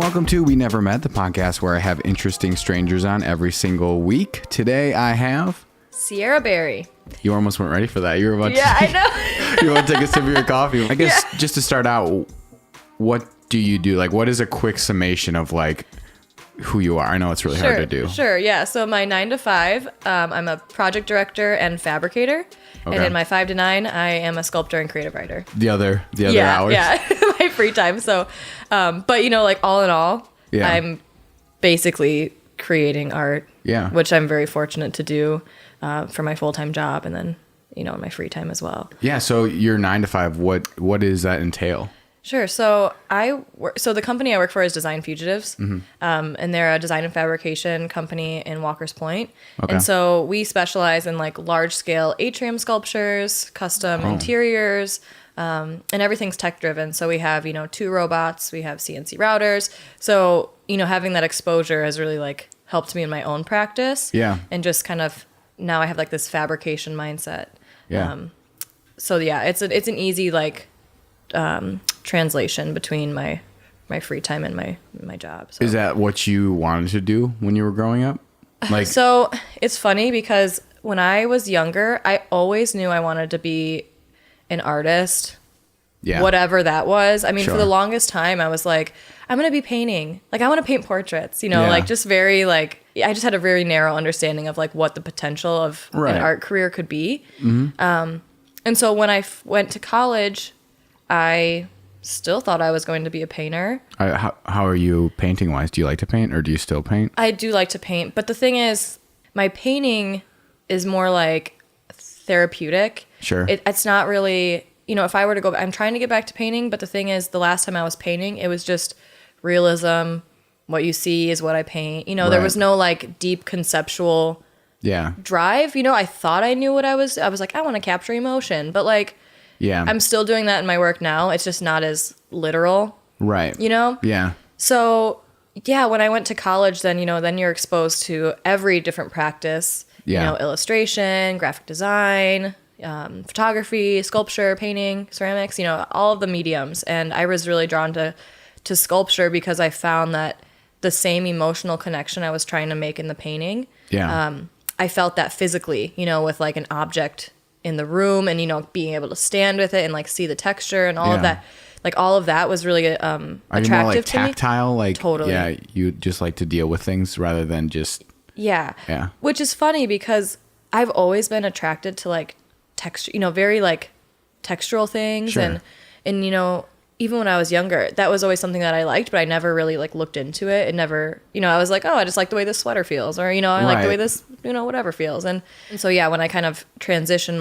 welcome to We Never Met, the podcast where I have interesting strangers on every single week. Today I have... Siara Berry. You almost weren't ready for that. You were about I know. You want to take a sip of your coffee. I guess just to start out, what do you do? Like, what is a quick summation of, like, who you are? I know it's really hard to do. Sure, yeah. So my 9 to 5, I'm a project director and fabricator. Okay. And in my 5 to 9, I am a sculptor and creative writer. The other hours? Yeah, my free time. So, but, you know, like, all in all, I'm basically creating art, which I'm very fortunate to do for my full-time job and then, you know, in my free time as well. Yeah, so your 9 to 5, what does that entail? Sure. So the company I work for is Design Fugitives, and they're a design and fabrication company in Walker's Point. Okay. And so we specialize in like large scale atrium sculptures, custom interiors, and everything's tech driven. So we have, 2 robots, we have CNC routers. So, having that exposure has really like helped me in my own practice. Yeah. And just kind of now I have like this fabrication mindset. Yeah. It's an easy like translation between my free time and my job. So. Is that what you wanted to do when you were growing up? Like, so it's funny because when I was younger, I always knew I wanted to be an artist. Yeah. Whatever that was. I mean, for the longest time, I was like, I'm going to be painting. Like, I want to paint portraits, like just very like, I just had a very narrow understanding of like what the potential of an art career could be. Mm-hmm. And so when I went to college, I still thought I was going to be a painter. How are you painting wise? Do you like to paint or do you still paint? I do like to paint. But the thing is, my painting is more like therapeutic. Sure. It's not really, if I were to go, I'm trying to get back to painting. But the thing is, the last time I was painting, it was just realism. What you see is what I paint. There was no like deep conceptual drive. I thought I knew what I was like, I want to capture emotion. But like, yeah, I'm still doing that in my work now. It's just not as literal. Right. Yeah. So, yeah, when I went to college, then, then you're exposed to every different practice, illustration, graphic design, photography, sculpture, painting, ceramics, all of the mediums. And I was really drawn to sculpture because I found that the same emotional connection I was trying to make in the painting. Yeah. I felt that physically, with like an object in the room and being able to stand with it and like see the texture and all of that, like all of that was really attractive. Are you more like tactile? Me. Like totally. Yeah, you just like to deal with things rather than just yeah. Which is funny because I've always been attracted to like texture, very like textural things. Sure. and even when I was younger, that was always something that I liked, but I never really like looked into it. It never, I was like, oh, I just like the way this sweater feels, or I like the way this, whatever feels. And so yeah, when I kind of transitioned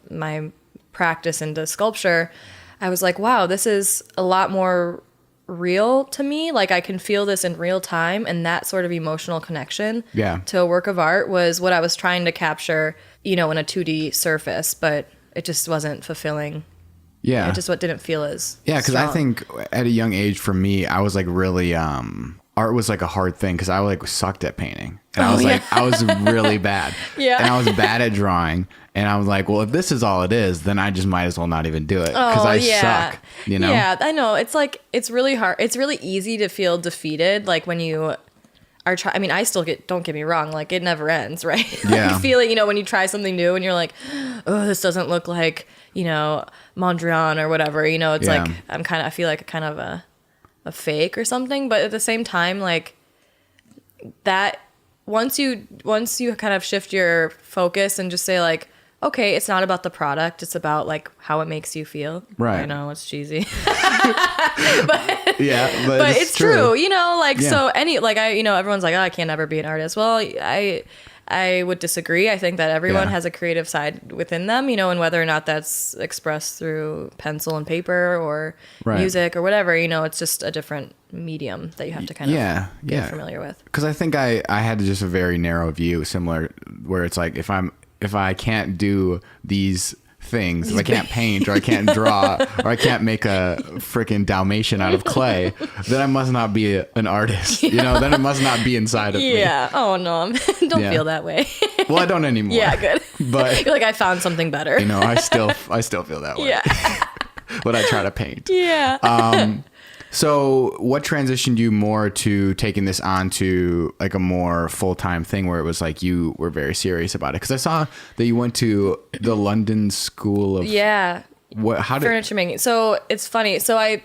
my practice into sculpture, I was like, wow, this is a lot more real to me. Like I can feel this in real time, and that sort of emotional connection to a work of art was what I was trying to capture, in a 2D surface, but it just wasn't fulfilling. Yeah. It just didn't feel as because I think at a young age for me, I was like really, art was like a hard thing because I like sucked at painting. And I was like, I was really bad. Yeah. And I was bad at drawing. And I was like, well, if this is all it is, then I just might as well not even do it because I suck, Yeah, I know. It's like, it's really hard. It's really easy to feel defeated. Like when you are trying, I mean, I still don't get me wrong. Like it never ends, right? Yeah. You feel it, when you try something new and you're like, oh, this doesn't look like, Mondrian or whatever, it's like, I feel like kind of a fake or something. But at the same time, like that, once you kind of shift your focus and just say like, okay, it's not about the product, it's about like how it makes you feel. Right. I know it's cheesy. but it's true. So everyone's like, oh, I can't ever be an artist. Well, I would disagree. I think that everyone has a creative side within them, and whether or not that's expressed through pencil and paper or music or whatever, it's just a different medium that you have to kind of get familiar with. Because I think I had just a very narrow view, similar, where it's like if I can't do these things, if I can't paint or I can't draw or I can't make a freaking Dalmatian out of clay, then I must not be an artist. Then it must not be inside of me. Yeah. Oh no, don't feel that way. Well, I don't anymore. Yeah, good. But you're like, I found something better. I still feel that way. Yeah. But I try to paint. Yeah. So what transitioned you more to taking this on to like a more full-time thing where it was like you were very serious about it? Because I saw that you went to the London School of furniture making. So it's funny. So I,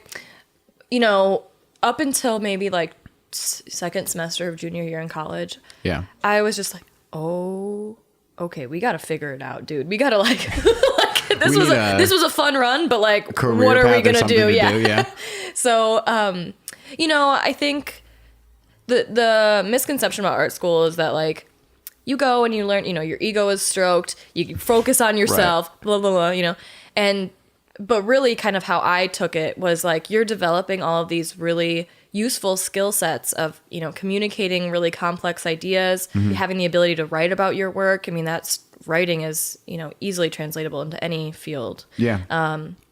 up until maybe like second semester of junior year in college, I was just like, oh, okay, we got to figure it out, dude. We got to like, this was a fun run, but like, what are we going to do? Yeah. So, I think the misconception about art school is that like you go and you learn, your ego is stroked, you focus on yourself, blah, blah, blah, but really kind of how I took it was like, you're developing all of these really useful skill sets of, communicating really complex ideas, having the ability to write about your work. I mean, writing is, easily translatable into any field. Yeah.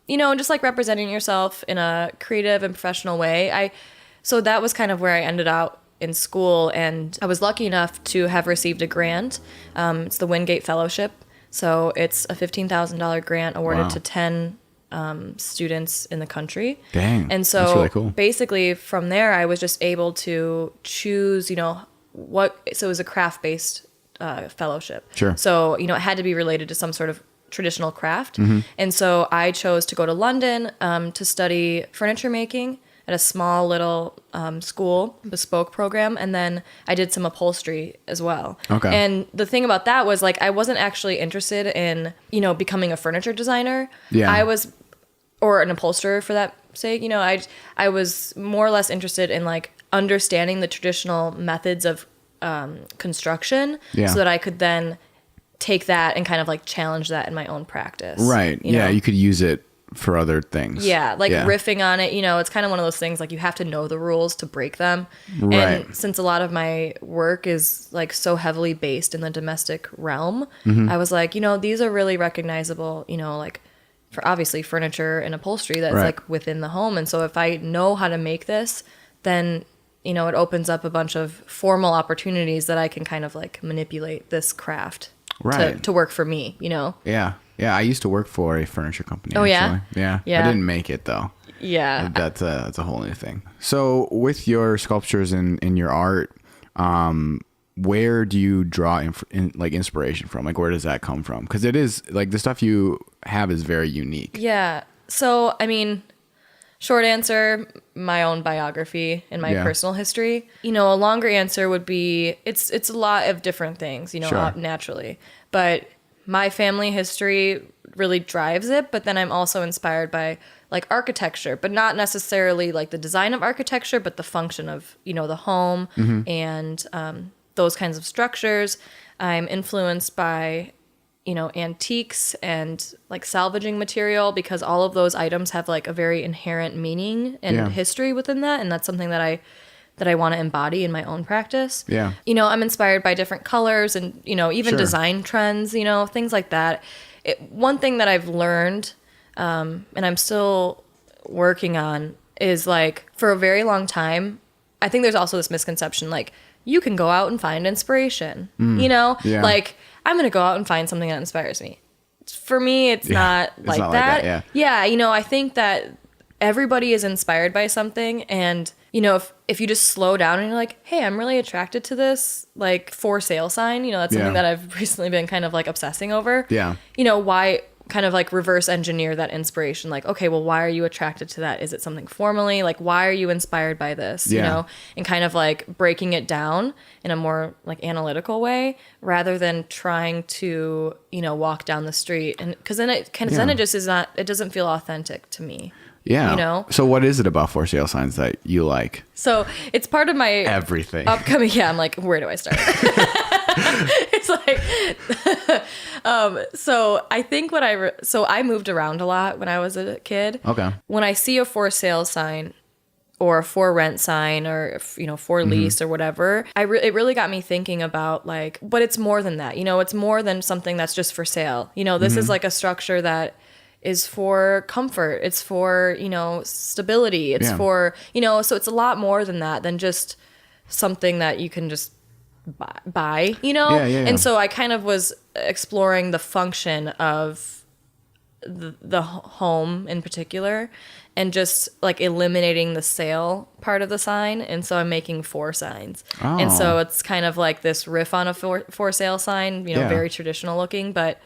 Just like representing yourself in a creative and professional way. So that was kind of where I ended out in school, and I was lucky enough to have received a grant. It's the Wingate Fellowship. So it's a $15,000 grant awarded to 10 students in the country. Dang. And so that's really cool. Basically from there, I was just able to choose, so it was a craft-based fellowship. Sure. So, it had to be related to some sort of traditional craft. And so I chose to go to London to study furniture making at a small little school, bespoke program. And then I did some upholstery as well. Okay. And the thing about that was like, I wasn't actually interested in, becoming a furniture designer. Yeah. Or an upholsterer for that sake. I was more or less interested in like understanding the traditional methods of construction so that I could then take that and kind of like challenge that in my own practice. Right. You could use it for other things. Yeah. Like riffing on it, it's kind of one of those things like you have to know the rules to break them. Right. And since a lot of my work is like so heavily based in the domestic realm, I was like, these are really recognizable, like for obviously furniture and upholstery that's like within the home. And so if I know how to make this, then it opens up a bunch of formal opportunities that I can kind of like manipulate this craft to work for me, Yeah. I used to work for a furniture company. Oh, actually. Yeah. I didn't make it though. Yeah. That's a whole new thing. So with your sculptures and your art, where do you draw inspiration from? Like, where does that come from? Because it is like the stuff you have is very unique. Yeah. So, I mean, short answer, my own biography and my personal history. A longer answer would be it's a lot of different things, naturally. But my family history really drives it. But then I'm also inspired by like architecture, but not necessarily like the design of architecture, but the function of, the home and those kinds of structures. I'm influenced by antiques and like salvaging material because all of those items have like a very inherent meaning and history within that. And that's something that I want to embody in my own practice. Yeah. I'm inspired by different colors and, even design trends, things like that. One thing that I've learned, and I'm still working on is like for a very long time, I think there's also this misconception, like you can go out and find inspiration, like I'm going to go out and find something that inspires me. For me, it's not like that. Yeah. I think that everybody is inspired by something. And, if you just slow down and you're like, hey, I'm really attracted to this, like for sale sign, that's something that I've recently been kind of like obsessing over. Yeah. Why kind of like reverse engineer that inspiration? Like, okay, well, why are you attracted to that? Is it something formally? Like, why are you inspired by this? And kind of like breaking it down in a more like analytical way rather than trying to, walk down the street. And cause then it just is not, it doesn't feel authentic to me. Yeah. So what is it about for sale signs that you like? So it's part of my everything upcoming. Yeah. I'm like, where do I start? It's like, so I think so I moved around a lot when I was a kid. Okay. When I see a for sale sign or a for rent sign or, for lease or whatever, it really got me thinking about like, but it's more than that, it's more than something that's just for sale. This is like a structure that is for comfort. It's for, stability. It's for, so it's a lot more than that, than just something that you can just buy. And so I kind of was exploring the function of the home in particular, and just like eliminating the sale part of the sign. And so I'm making 4 signs. Oh. And so it's kind of like this riff on a for sale sign, you know, Yeah. very traditional looking, but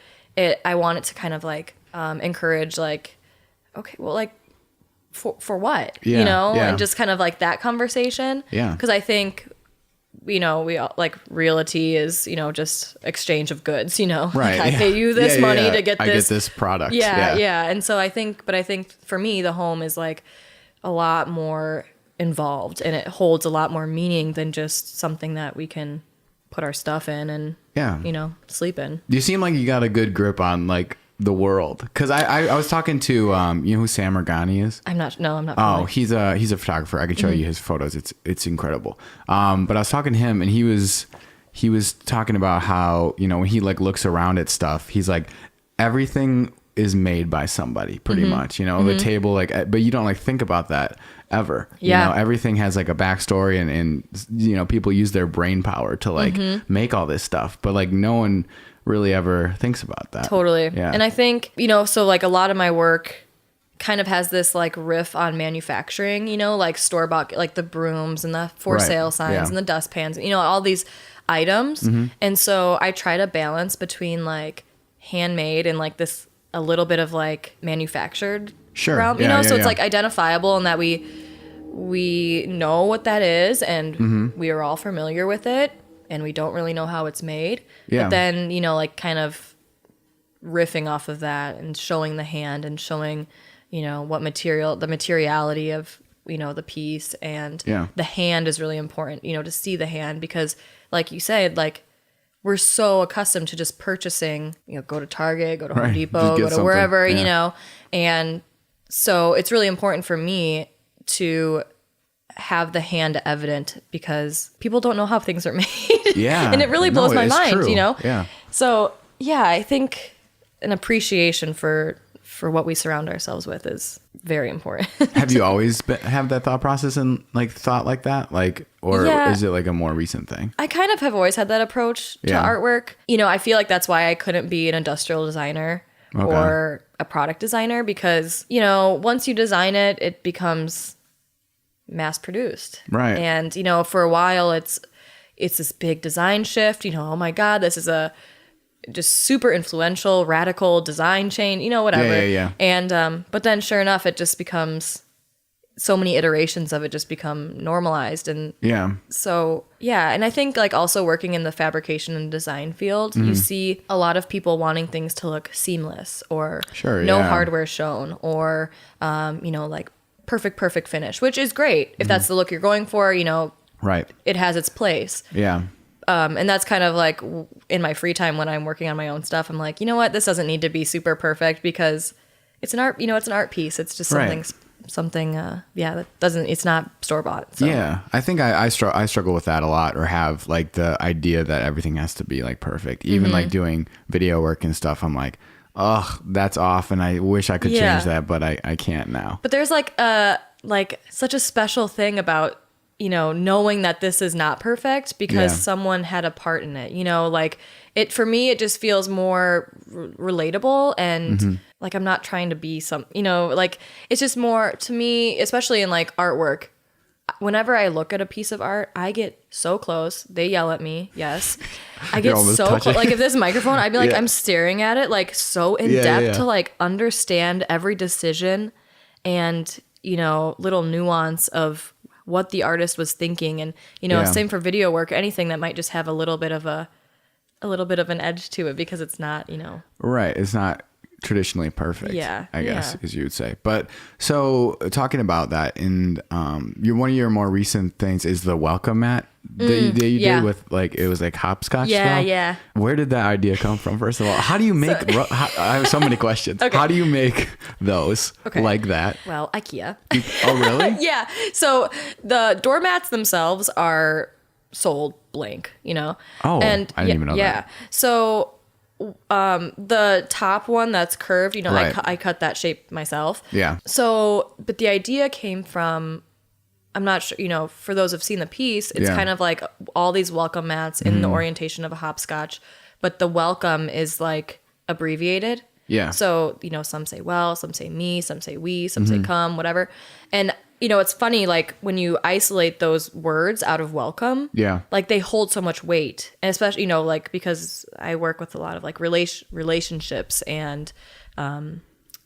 I want it to kind of like encourage like, okay, well, like for what, Yeah, you know, yeah. and just kind of like that conversation. Yeah. Because I think, you know, we all, like realty is, you know, just exchange of goods, you know, Right. like I pay you this money to get this. I get this product. Yeah. And so I think for me, the home is like a lot more involved, and it holds a lot more meaning than just something that we can put our stuff in and, Yeah. you know, sleep in. You seem like you got a good grip on like the world. Cause I was talking to, you know who Sam Morgani is? I'm not Oh, familiar. he's a photographer. I can show you his photos. It's incredible. But I was talking to him, and he was talking about how, you know, when he like looks around at stuff, he's like, everything is made by somebody pretty much, you know, the table, like, but you don't like think about that ever. Yeah. You know, everything has like a backstory, and, you know, people use their brain power to like make all this stuff, but like no one really ever thinks about that. Totally. Yeah. And I think, you know, so like a lot of my work kind of has this like riff on manufacturing, you know, like store-bought, like the brooms and the for Right. sale signs Yeah. and the dustpans, you know, all these items. And so I try to balance between like handmade and like this a little bit of like manufactured Sure. realm, you Yeah, know, yeah, so it's yeah. like identifiable, and that we know what that is, and we are all familiar with it, and we don't really know how it's made. Yeah. But then, you know, like kind of riffing off of that and showing the hand and showing, you know, the materiality of, you know, the piece, and Yeah. the hand is really important, you know, to see the hand, because like you said, like we're so accustomed to just purchasing, you know, go to Target, go to Home Right. Depot, Just get go to something. wherever, Yeah. you know, and so it's really important for me to have the hand evident, because people don't know how things are made. Yeah. And it really No, blows my it's mind, true. you know? Yeah. So yeah, I think an appreciation for what we surround ourselves with is very important. Have you always have that thought process and like thought like that? Like, or Yeah. is it like a more recent thing? I kind of have always had that approach to Yeah. artwork. You know, I feel like that's why I couldn't be an industrial designer or a product designer, because, you know, once you design it, it becomes mass produced. Right. And, you know, for a while it's this big design shift, you know, oh my God, this is a just super influential, radical design change, you know, whatever. Yeah. And, but then sure enough, it just becomes, so many iterations of it just become normalized. And Yeah. so, yeah. And I think like also working in the fabrication and design field, you see a lot of people wanting things to look seamless, or Sure, no yeah. hardware shown, or, you know, like perfect finish, which is great. If that's the look you're going for, you know, Right. it has its place. Yeah. And that's kind of like in my free time when I'm working on my own stuff, I'm like, you know what, this doesn't need to be super perfect, because it's an art, you know, it's an art piece. It's just Right. something, that doesn't, it's not store bought. So. Yeah. I think I struggle with that a lot, or have like the idea that everything has to be like perfect. Even like doing video work and stuff, I'm like, oh, that's off, and I wish I could Yeah. change that, but I can't now. But there's like such a special thing about, you know, knowing that this is not perfect because Yeah. someone had a part in it, you know, like it, for me, it just feels more relatable, and like, I'm not trying to be you know, like it's just more to me, especially in like artwork. Whenever I look at a piece of art, I get so close. They yell at me. Yes. I get almost so touching. close. Like if this microphone, I'd be like, Yeah. I'm staring at it like so in Yeah, depth yeah. to like understand every decision and, you know, little nuance of what the artist was thinking. And, you know, Yeah. same for video work, anything that might just have a little bit of an edge to it, because it's not, you know. Right. It's not traditionally perfect. Yeah, I guess, yeah. as you would say. But so talking about that, and one of your more recent things is the welcome mat that you yeah. did with like, it was like hopscotch Yeah, style. yeah. Where did that idea come from? First of all, how do you make? I have so many questions. Okay. How do you make those Okay. like that? Well, IKEA. Oh, really? Yeah. So the doormats themselves are sold blank, you know? Oh, and I didn't even know yeah. that. So the top one that's curved, you know, Right. I cut that shape myself. Yeah. So, but the idea came from, I'm not sure, you know, for those who've seen the piece, it's Yeah. kind of like all these welcome mats in the orientation of a hopscotch, but the welcome is like abbreviated. Yeah. So, some say well, some say me, some say we, some say come, whatever. And, it's funny, like when you isolate those words out of welcome, Yeah. like they hold so much weight. And especially, like because I work with a lot of like relationships and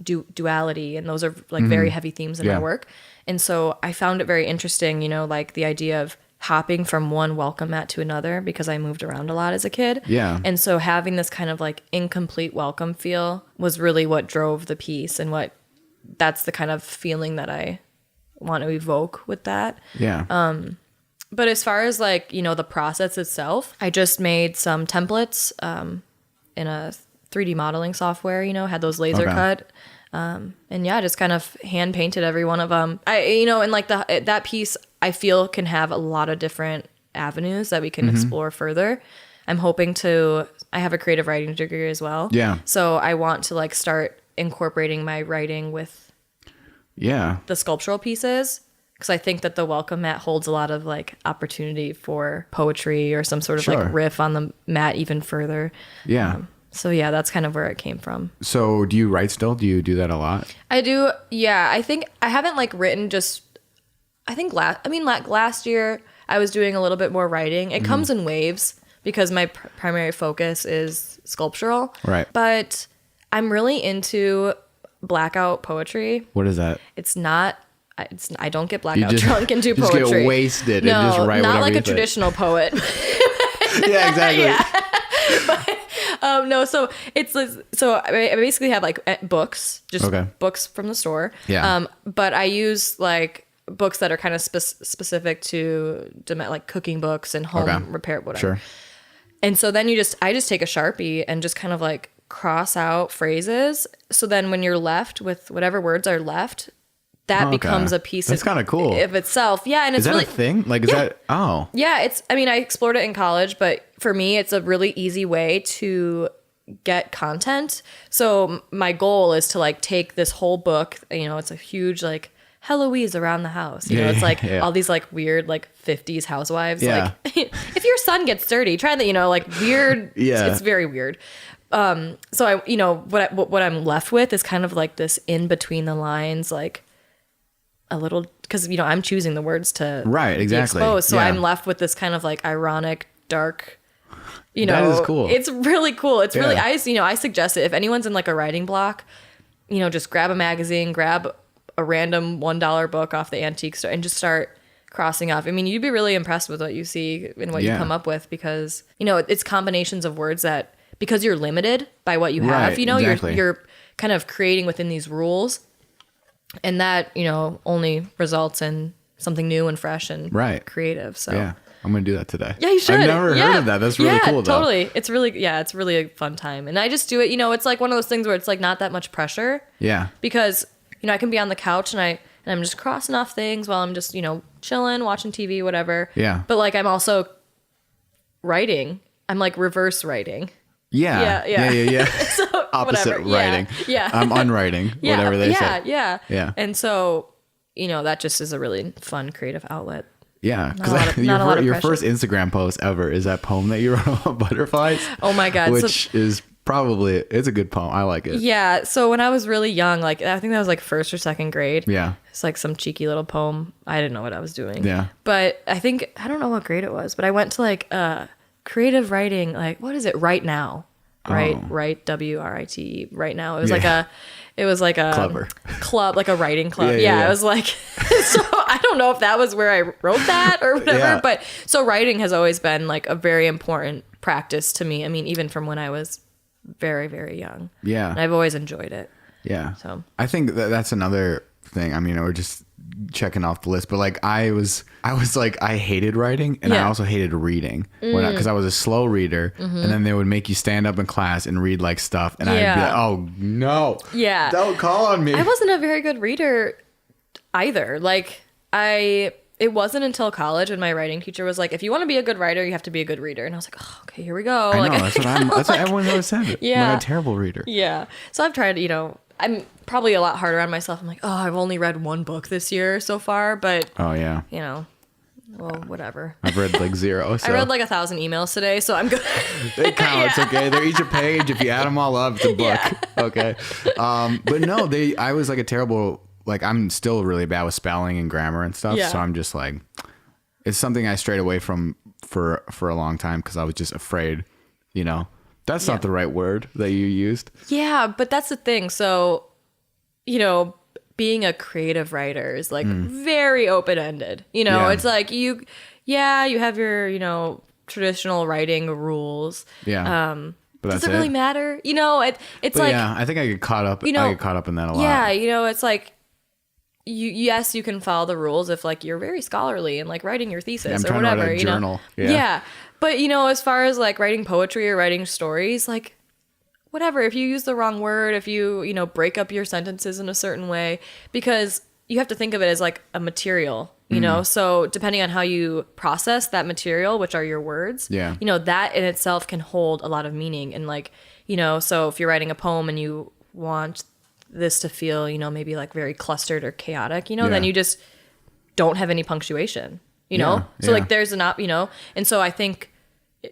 duality, and those are like very heavy themes in my work. And so I found it very interesting, like the idea of hopping from one welcome mat to another, because I moved around a lot as a kid. Yeah. And so having this kind of like incomplete welcome feel was really what drove the piece, and that's the kind of feeling that I want to evoke with that. Yeah. But as far as like, the process itself, I just made some templates in a 3D modeling software, had those laser cut. And yeah, just kind of hand painted every one of them. And like that piece I feel can have a lot of different avenues that we can explore further. I have a creative writing degree as well. Yeah. So I want to like start incorporating my writing with the sculptural pieces, because I think that the welcome mat holds a lot of like opportunity for poetry or some sort of like riff on the mat even further. Yeah. So yeah, that's kind of where it came from. So do you write still? Do you do that a lot? I do. Yeah. I think I haven't like written last year I was doing a little bit more writing. It comes in waves because my primary focus is sculptural. Right. But I'm really into blackout poetry. What is that? I don't get blackout drunk and do poetry. Just get wasted and just write not whatever like you a think. Traditional poet. Yeah, exactly. No, so I basically have like books, just books from the store. Yeah. But I use like books that are kind of specific to like cooking books and home repair, whatever. Sure. And so then I just take a Sharpie and just kind of like cross out phrases. So then when you're left with whatever words are left, that becomes a piece That's kind of cool of itself. Yeah. And is it's that really a thing? Like, is that, oh. Yeah. I explored it in college, but for me, it's a really easy way to get content. So my goal is to like take this whole book, it's a huge like Heloise around the house. It's like all these like weird like 50s housewives. Yeah. Like if your son gets dirty, try that, like weird. Yeah. It's very weird. So I, what I'm left with is kind of like this in between the lines, like a little, because I'm choosing the words to be exposed. So I'm left with this kind of like ironic, dark. That is cool. It's really cool. It's really I suggest it if anyone's in like a writing block, just grab a magazine, grab a random $1 book off the antique store, and just start crossing off. I mean, you'd be really impressed with what you see and what you come up with, because it's combinations of words that, because you're limited by what you have, you're kind of creating within these rules, and that only results in something new and fresh and creative. So yeah, I'm gonna do that today. Yeah, you should. I've never heard of that. That's really cool though. Totally. It's really a fun time, and I just do it. It's like one of those things where it's like not that much pressure. Yeah. Because I can be on the couch and I'm just crossing off things while I'm just chilling, watching TV, whatever. Yeah. But like I'm also writing. I'm like reverse writing. Yeah. So opposite whatever. writing. Yeah. I'm unwriting. Whatever they say. Yeah. And so that just is a really fun creative outlet. Yeah, because your first Instagram post ever is that poem that you wrote about butterflies. Oh my God. Which is probably, it's a good poem. I like it. Yeah. So when I was really young, like I think that was like first or second grade. Yeah. It's like some cheeky little poem. I didn't know what I was doing. Yeah. But I don't know what grade it was, but I went to like creative writing, like what is it? Right Now. Right. WRITE. Right Now. It was like a clever club, like a writing club. Yeah. It was like, so I don't know if that was where I wrote that or whatever, but so writing has always been like a very important practice to me. I mean, even from when I was very, very young. Yeah. And I've always enjoyed it. Yeah. So I think that's another thing. I mean, we're just checking off the list, but like I was like, I hated writing and I also hated reading because I was a slow reader, and then they would make you stand up in class and read like stuff, and I'd be like, oh no, don't call on me. I wasn't a very good reader either. Like it wasn't until college when my writing teacher was like, if you want to be a good writer, you have to be a good reader. And I was like, oh, okay, here we go. I know, that's what everyone always said. Yeah. I'm like a terrible reader. Yeah. So I've tried, I'm probably a lot harder on myself. I'm like, oh, I've only read one book this year so far, but oh yeah, Well, whatever. I've read like 0. So. I read like 1,000 emails today, so I'm good. They count. It's okay. They're each a page. If you add them all up, it's a book. Yeah. Okay. But no, I was like a terrible, like I'm still really bad with spelling and grammar and stuff. Yeah. So I'm just like, it's something I strayed away from for a long time because I was just afraid, that's not the right word that you used. Yeah, but that's the thing. So, being a creative writer is like very open-ended. It's like you have your, traditional writing rules. Yeah. But does it really matter? It's but like, yeah, I think I get caught up. I get caught up in that a lot. Yeah, it's like you can follow the rules if like you're very scholarly and like writing your thesis or whatever. To write a journal. Yeah. But as far as like writing poetry or writing stories, like whatever, if you use the wrong word, if you, break up your sentences in a certain way, because you have to think of it as like a material, so depending on how you process that material, which are your words, that in itself can hold a lot of meaning. And like, so if you're writing a poem and you want this to feel, maybe like very clustered or chaotic, then you just don't have any punctuation, So like there's and so I think,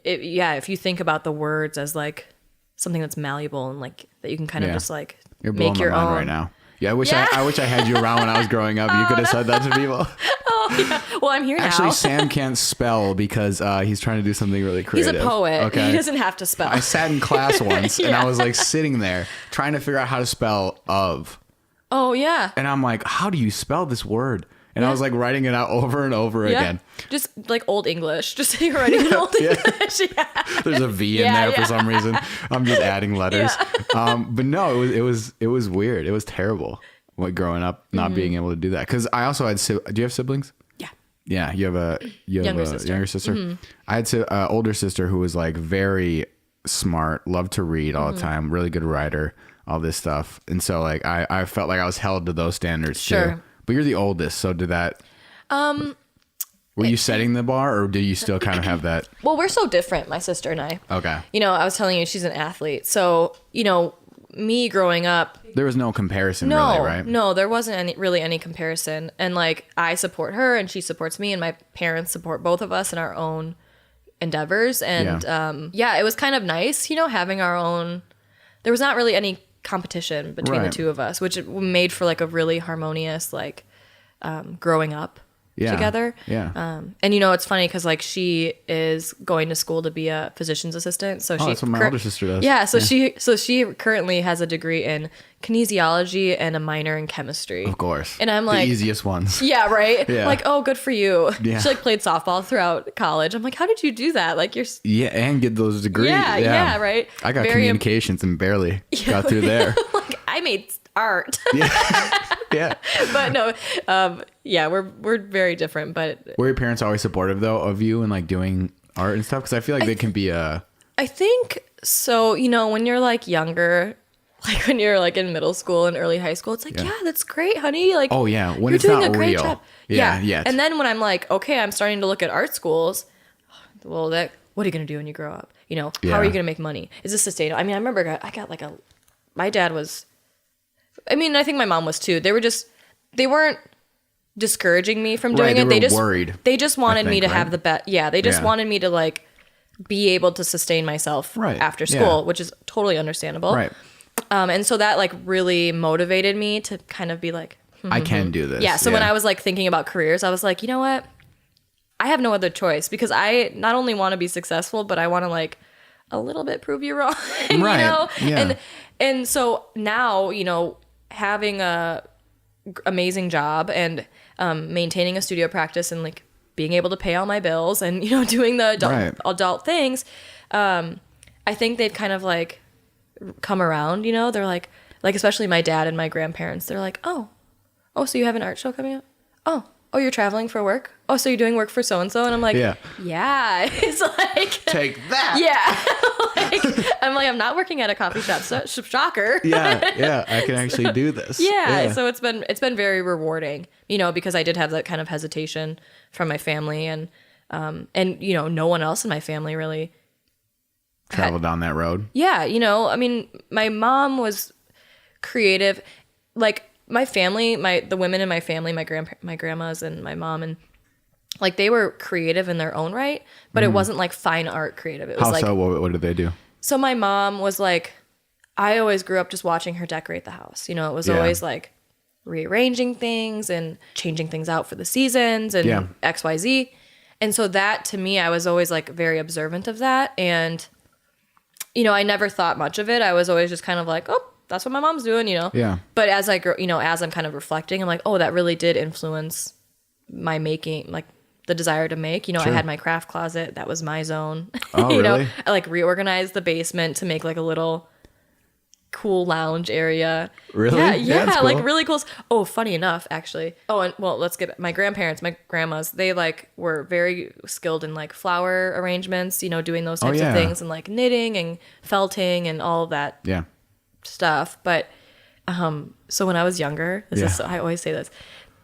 if you think about the words as like something that's malleable and like that you can kind of just like You're blowing make your my mind own right now. Yeah, I wish I had you around when I was growing up. You could have said that to people. Oh yeah. Well, I'm here now. Actually, Sam can't spell because he's trying to do something really creative. He's a poet. Okay. He doesn't have to spell. I sat in class once and I was like sitting there trying to figure out how to spell of. Oh yeah. And I'm like, how do you spell this word? And I was like writing it out over and over again. Just like Old English. Just you're writing in Old English. Yeah. There's a V in there for some reason. I'm just adding letters. But no, it was weird. It was terrible. Like growing up, not being able to do that. Because I also had. Do you have siblings? Yeah. Yeah, you have a younger sister. Mm-hmm. I had an older sister who was like very smart, loved to read all the time, really good writer, all this stuff. And so like I felt like I was held to those standards too. But you're the oldest, so did that... were you setting the bar, or do you still kind of have that... Well, we're so different, my sister and I. Okay. I was telling you, she's an athlete. So, me growing up... There was no comparison, really, right? No, there wasn't really any comparison. And, like, I support her, and she supports me, and my parents support both of us in our own endeavors. And, it was kind of nice, having our own... There was not really any competition between the two of us, which made for like a really harmonious like growing up together. And it's funny because like she is going to school to be a physician's assistant, so that's what my older sister does. She currently has a degree in kinesiology and a minor in chemistry, of course, and I'm like the easiest ones. Like, oh, good for you. She like played softball throughout college. I'm like, how did you do that? Like you're and get those degrees. Right. I got communications and barely got through there. Like I made art. Yeah. But no, we're very different. But were your parents always supportive though of you and like doing art and stuff? Because I feel like they can be I think so. When you're like younger, like when you're like in middle school and early high school, it's like, yeah, that's great, honey. Like, oh yeah, when you're it's doing not a great real. job. Yeah. And then when I'm like, okay, I'm starting to look at art schools. Well, what are you gonna do when you grow up? How are you gonna make money? Is this sustainable? I mean, I remember I got like my dad was. I mean, I think my mom was too. They weren't discouraging me from doing it. They were worried. They just wanted me to have the best. Yeah, they just wanted me to like be able to sustain myself after school, which is totally understandable. Right. And so that like really motivated me to kind of be like, I can do this. Yeah. So when I was like thinking about careers, I was like, you know what? I have no other choice because I not only want to be successful, but I want to like a little bit prove you wrong. Right. Yeah. And so now, having a amazing job and maintaining a studio practice and like being able to pay all my bills and doing the adult things, I think they've kind of like come around. They're like especially my dad and my grandparents. They're like, oh, so you have an art show coming up? Oh, you're traveling for work? Oh, so you're doing work for so-and-so? And I'm like, yeah. It's like... Take that! Yeah. I'm not working at a coffee shop. So, shocker. Yeah. I can actually do this. Yeah. So it's been very rewarding, because I did have that kind of hesitation from my family and no one else in my family really... Traveled down that road? Yeah. I mean, my mom was creative. Like... My family, the women in my family, my grandmas and my mom, and like they were creative in their own right, but it wasn't like fine art creative. It was How like, so? What did they do? so my mom was like, I always grew up just watching her decorate the house. You know, it was Yeah. always like rearranging things and changing things out for the seasons and Yeah. XYZ. And so that to me, I was always like very observant of that. And, you know, I never thought much of it. I was always just kind of like, oh, that's what my mom's doing, you know? Yeah. But as I grow, you know, as I'm kind of reflecting, I'm like, oh, that really did influence my making, like the desire to make. You know, Sure. I had my craft closet. That was my zone. Oh, you know, really? I like reorganized the basement to make like a little cool lounge area. Really? Yeah, Yeah, that's like cool. really cool. Oh, funny enough, actually. Oh, and well, let's get my grandparents, my grandmas, they like were very skilled in like flower arrangements, you know, doing those types yeah. of things and like knitting and felting and all of that Yeah. stuff. But so when I was younger, this Yeah. is so, I always say this.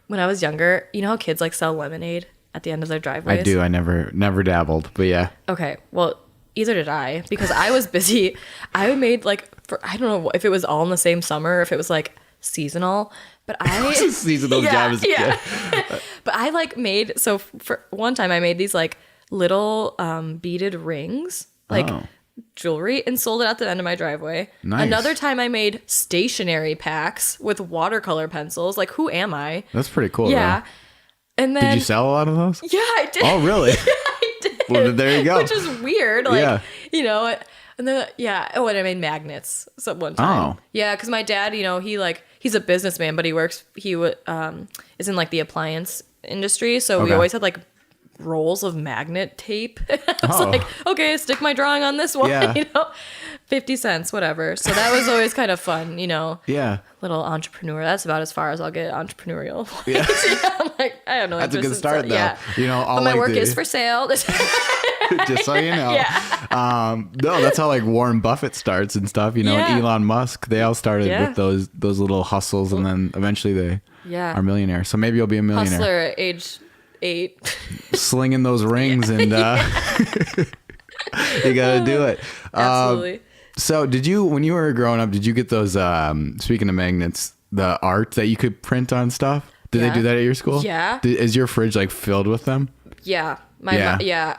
When I was younger, you know how kids like sell lemonade at the end of their driveways? I do. I never dabbled, but yeah. Okay, well, either did I, because I was busy. I made like, I don't know if it was all in the same summer, or if it was like seasonal, but I It's a seasonal job as a kid. But I like made, so for one time I made these like little beaded rings, like Oh. jewelry, and sold it at the end of my driveway. Nice. Another time I made stationery packs with watercolor pencils. Like, who am I? That's pretty cool. Yeah. And Though. then Did you sell a lot of those? yeah, I did. Oh, really? I did. Well, there you go. Which is weird. Like, Yeah. you know, and then, yeah. Oh, and I made magnets so one time. Oh. Yeah, because my dad, you know, he's a businessman, but he is in like the appliance industry. So we Okay. always had like rolls of magnet tape. I was Oh. like, okay, stick my drawing on this one, Yeah. you know, 50 cents, whatever. So that was always kind of fun, you know. Yeah. Little entrepreneur. That's about as far as I'll get entrepreneurial. Yeah. I'm like, I don't know. That's a good start, though. Yeah. You know, all But my like work the- is for sale. just so you know. Yeah. No, that's how like Warren Buffett starts and stuff, you know, Yeah. and Elon Musk, they all started Yeah. with those little hustles, and then eventually they Yeah. are millionaires. So maybe you'll be a millionaire. Hustler at age 8. Slinging those rings and you got to do it. Absolutely. So when you were growing up, did you get those, speaking of magnets, the art that you could print on stuff? Did they Yeah. do that at your school? Yeah. Is your fridge like filled with them? Yeah. Yeah. Yeah.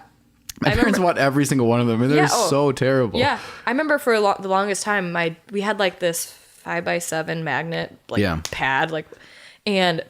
My I parents remember- bought every single one of them, and they're Yeah, oh. so terrible. Yeah. I remember for the longest time, we had like this 5x7 magnet like Yeah. pad, like, and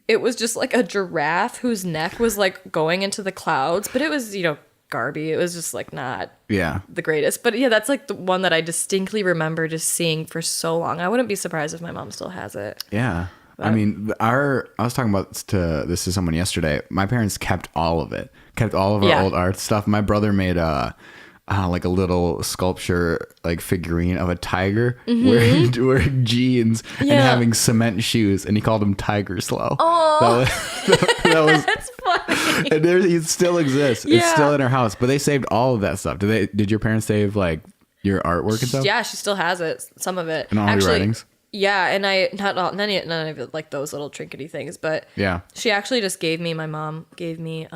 it was just like a giraffe whose neck was like going into the clouds, but it was, you know, garby. It was just like not Yeah. the greatest. But yeah, that's like the one that I distinctly remember just seeing for so long. I wouldn't be surprised if my mom still has it. Yeah. I mean, I was talking about to someone yesterday. My parents kept all of it, kept all of our Yeah. old art stuff. My brother made like a little sculpture, like figurine of a tiger wearing jeans and Yeah. having cement shoes, and he called him Tiger Slow. Oh, That was, that's funny. and it still exists. It's Yeah. still in our house, but they saved all of that stuff. Did your parents save like your artwork and stuff? Yeah, she still has it. Some of it. And all your writings? Yeah, and none of it like those little trinkety things, but Yeah. she actually just my mom gave me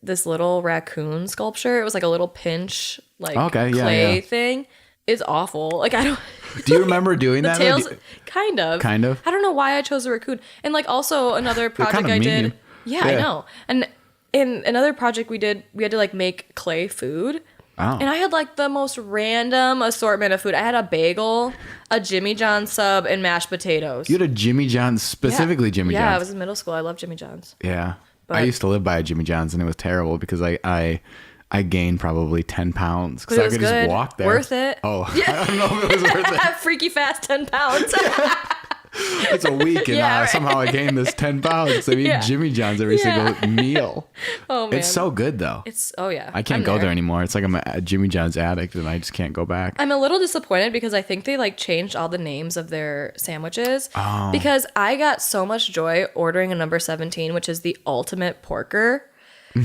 this little raccoon sculpture. It was like a little pinch like Okay, yeah, clay yeah. thing. It's awful. Like I don't Do you remember doing the that? tails Or do- kind of. Kind of? I don't know why I chose a raccoon. And like also another project kinda I did. mean. Yeah, Yeah. I know. And in another project we had to like make clay food. Oh. And I had like the most random assortment of food. I had a bagel, a Jimmy John's sub, and mashed potatoes. You had a Jimmy John's, specifically Jimmy Yeah, I John's. was in middle school. I love Jimmy John's. Yeah. I But- used to live by a Jimmy John's, and it was terrible because I gained probably 10 pounds because But it I was could good. just walk there. Worth it. Oh, I don't know if it was worth it. Freaky fast 10 pounds. It's a week, and Yeah, right. somehow I gained this 10 pounds. I mean, Yeah. Jimmy John's every Yeah. single meal. Oh man. It's so good, though. Oh yeah. I can't I'm go there anymore. It's like I'm a Jimmy John's addict, and I just can't go back. I'm a little disappointed because I think they like changed all the names of their sandwiches. Oh. Because I got so much joy ordering a number 17, which is the ultimate porker. And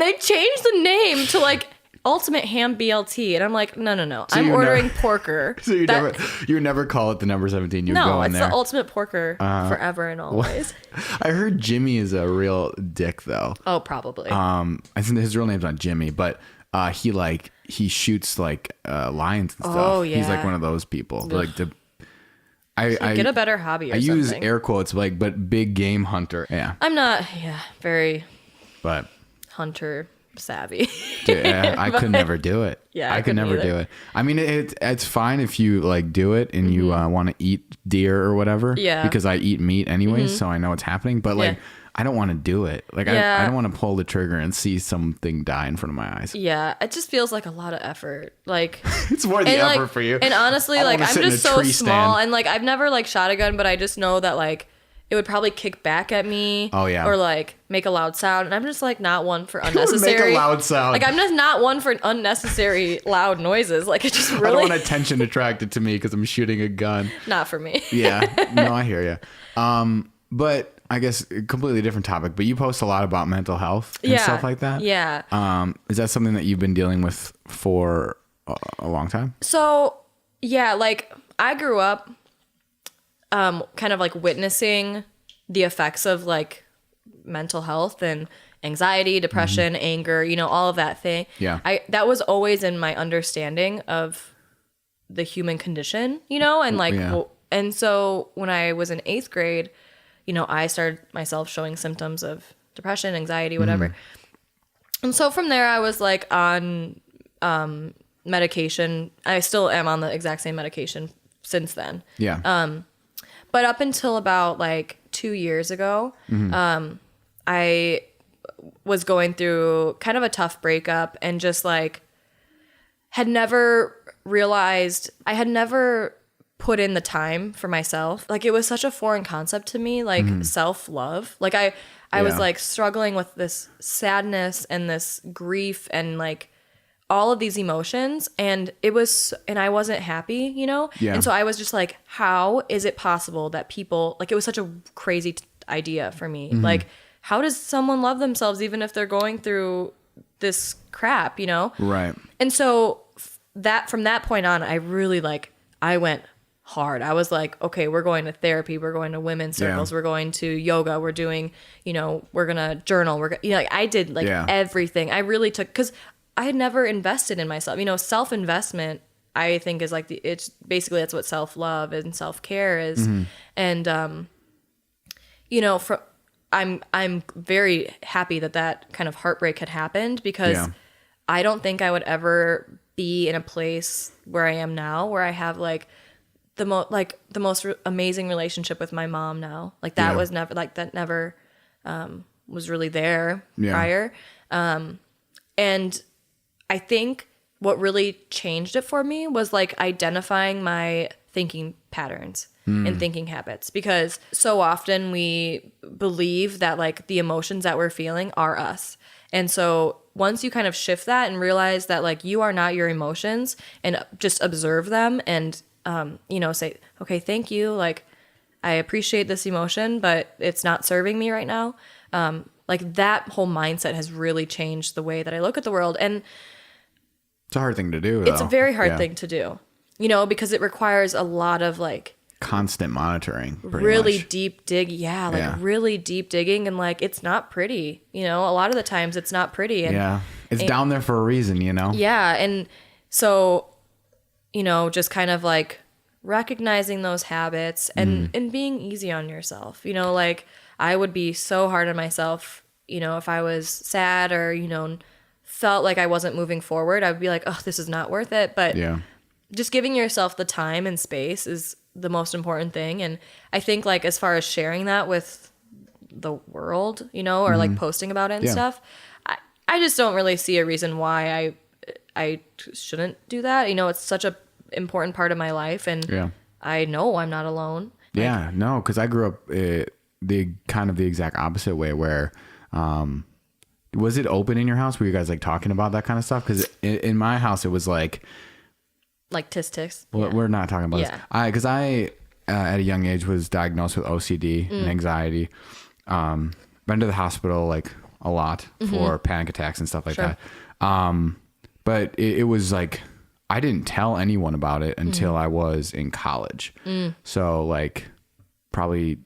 they changed the name to like ultimate ham BLT. And I'm like, no. So I'm you ordering porker. So you never call it the number 17. You go No, in it's there. the ultimate porker forever and always. I heard Jimmy is a real dick, though. Oh, probably. I think his real name's not Jimmy, but he shoots like lions and stuff. Oh, He's like yeah. one of those people. Like Get a better hobby or I something. use air quotes, like, but big game hunter. Yeah. I'm not, very but hunter savvy. dude, I could never do it. Yeah, I could never do it. I mean, it's fine if you like do it and you want to eat deer or whatever. Yeah. Because I eat meat anyways, so I know what's happening. But like, I don't want to do it. Like, I don't want to pull the trigger and see something die in front of my eyes. Yeah, it just feels like a lot of effort. Like it's more the effort like, for you. And honestly, like I'm just so small, and like I've never like shot a gun, but I just know that like it would probably kick back at me. Oh yeah. Or like make a loud sound, and I'm just like not one for unnecessary. Make a loud sound. Like I'm just not one for unnecessary loud noises. Like it just really. I don't want attention attracted to me because I'm shooting a gun. Not for me. Yeah. No, I hear you. But I guess a completely different topic. But you post a lot about mental health and stuff like that. Yeah. Is that something that you've been dealing with for a long time? So yeah, like I grew up kind of like witnessing the effects of like mental health and anxiety, depression, anger, you know, all of that thing. Yeah. That was always in my understanding of the human condition, you know, and like, and so when I was in 8th grade, you know, I started myself showing symptoms of depression, anxiety, whatever. And so from there I was like on medication. I still am on the exact same medication since then. Yeah. But up until about like 2 years ago, I was going through kind of a tough breakup and just like had never realized, I had never put in the time for myself. Like it was such a foreign concept to me, like self-love. Like I was like struggling with this sadness and this grief and like all of these emotions, and I wasn't happy, you know? Yeah. And so I was just like, how is it possible that people, like it was such a crazy idea for me. Like, how does someone love themselves even if they're going through this crap, you know? Right. And so from that point on, I really like, I went hard. I was like, okay, we're going to therapy. We're going to women's circles. We're going to yoga. We're doing, you know, we're going to journal. You know, like I did like everything. I really took, cause I had never invested in myself, you know, self-investment, I think is like it's basically, that's what self-love and self-care is. And, you know, I'm very happy that kind of heartbreak had happened because I don't think I would ever be in a place where I am now, where I have like the most amazing relationship with my mom now. Like that was never like that never was really there prior. And I think what really changed it for me was like identifying my thinking patterns and thinking habits, because so often we believe that like the emotions that we're feeling are us. And so once you kind of shift that and realize that like you are not your emotions and just observe them and, you know, say, okay, thank you. Like I appreciate this emotion, but it's not serving me right now. Like that whole mindset has really changed the way that I look at the world. And it's a hard thing to do, though. It's a very hard thing to do, you know, because it requires a lot of like constant monitoring, really deep dig. Yeah. Like really deep digging. And like, it's not pretty, you know, a lot of the times it's not pretty. And, it's down there for a reason, you know? Yeah. And so, you know, just kind of like recognizing those habits and being easy on yourself, you know, like I would be so hard on myself, you know, if I was sad or, you know, felt like I wasn't moving forward, I would be like, oh, this is not worth it. But just giving yourself the time and space is the most important thing. And I think like as far as sharing that with the world, you know, or like posting about it and stuff, I just don't really see a reason why I shouldn't do that. You know, it's such a important part of my life, and I know I'm not alone. Yeah, no, because I grew up the kind of the exact opposite way where was it open in your house? Were you guys like talking about that kind of stuff? Because in my house it was like tis ticks. Well, we're not talking about this. Because I at a young age was diagnosed with OCD and anxiety. Been to the hospital like a lot for panic attacks and stuff like that. But it was like I didn't tell anyone about it until I was in college. So like probably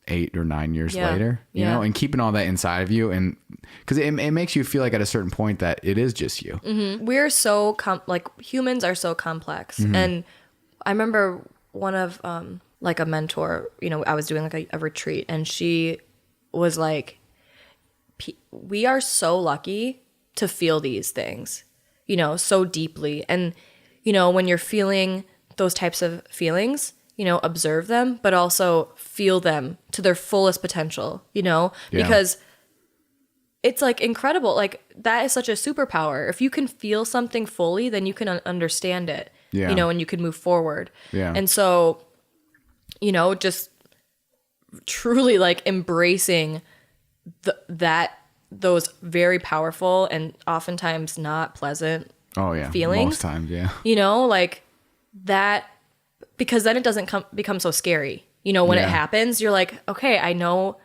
8 or 9 years later, you know, and keeping all that inside of you, and because it makes you feel like at a certain point that it is just you. We're so like humans are so complex. And I remember one of like a mentor, you know, I was doing like a retreat, and she was like, we are so lucky to feel these things, you know, so deeply. And, you know, when you're feeling those types of feelings, you know, observe them, but also feel them to their fullest potential, you know, because it's like incredible. Like that is such a superpower. If you can feel something fully, then you can understand it, you know, and you can move forward. Yeah. And so, you know, just truly like embracing those very powerful and oftentimes not pleasant feelings. Most times, you know, like that, because then it doesn't become so scary. You know, when it happens, you're like, okay, I know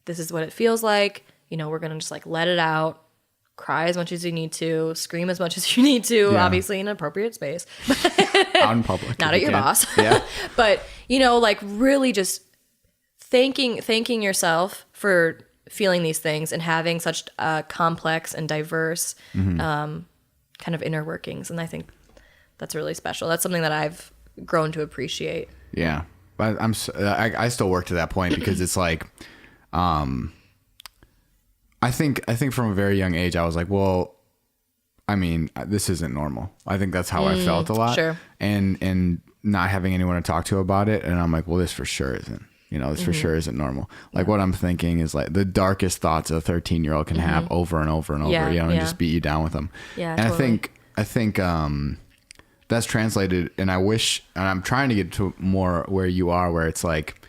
this is what it feels like. You know, we're going to just like let it out, cry as much as you need to, scream as much as you need to, obviously in an appropriate space. Out in public. Not at your boss. Yeah. But, you know, like really just thanking yourself for feeling these things and having such complex and diverse kind of inner workings. And I think that's really special. That's something that I've grown to appreciate. Yeah. But I still work to that point because it's like, I think from a very young age, I was like, well, I mean, this isn't normal. I think that's how I felt a lot. Sure. And not having anyone to talk to about it. And I'm like, well, this for sure isn't. You know, this for sure isn't normal. Like what I'm thinking is like the darkest thoughts a 13-year-old can have over and over and over, you know, and just beat you down with them. Yeah, and totally. I think that's translated, and I wish, and I'm trying to get to more where you are, where it's like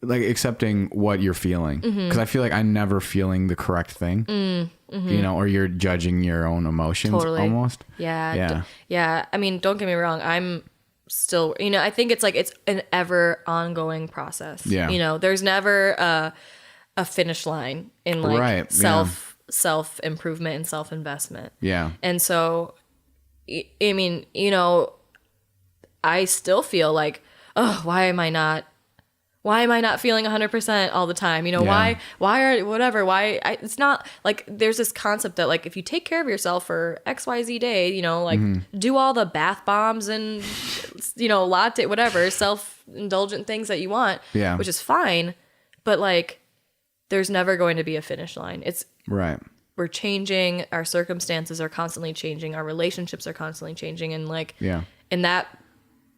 accepting what you're feeling. Because I feel like I'm never feeling the correct thing, you know, or you're judging your own emotions almost. Yeah. Yeah. I mean, don't get me wrong. I'm still, you know, I think it's like it's an ever ongoing process. Yeah. You know, there's never a finish line in like self improvement and self investment. Yeah. And so, I mean, you know, I still feel like, oh, why am I not feeling 100% all the time? You know, it's not like there's this concept that like, if you take care of yourself for XYZ day, you know, like do all the bath bombs and, you know, latte, whatever, self-indulgent things that you want, which is fine. But like, there's never going to be a finish line. It's we're changing. Our circumstances are constantly changing. Our relationships are constantly changing. And like, and that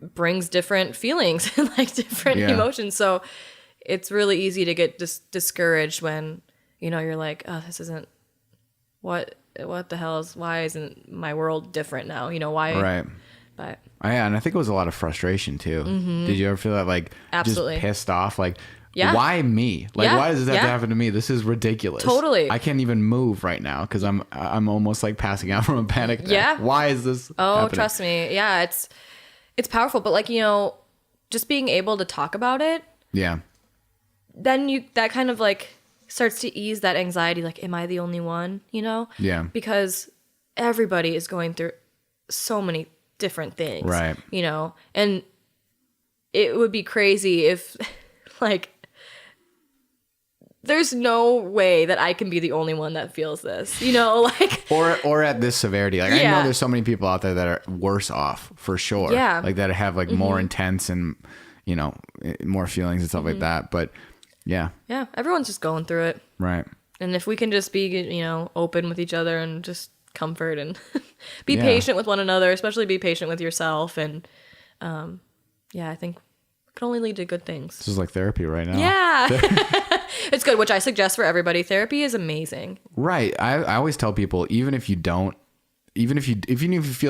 brings different feelings and like different emotions. So it's really easy to get discouraged when, you know, you're like, oh, this isn't what the hell is, why isn't my world different now? You know, why? Right. But and I think it was a lot of frustration too. Did you ever feel that like absolutely just pissed off? Like, why me? Like, why does this have to happen to me? This is ridiculous. Totally. I can't even move right now because I'm almost like passing out from a panic attack. Yeah. Why is this happening? Trust me. Yeah, it's powerful, but like, you know, just being able to talk about it. Yeah. Then that kind of like starts to ease that anxiety. Like, am I the only one? You know? Yeah. Because everybody is going through so many different things. Right. You know? And it would be crazy if like, there's no way that I can be the only one that feels this, you know, like, or at this severity. Like, I know there's so many people out there that are worse off for sure. Yeah. Like that have like more intense and, you know, more feelings and stuff like that. But yeah. Yeah. Everyone's just going through it. Right. And if we can just be, you know, open with each other and just comfort and be patient with one another, especially be patient with yourself. And, I think it can only lead to good things. This is like therapy right now. Yeah. It's good, which I suggest for everybody. Therapy is amazing. Right. I always tell people, even if you feel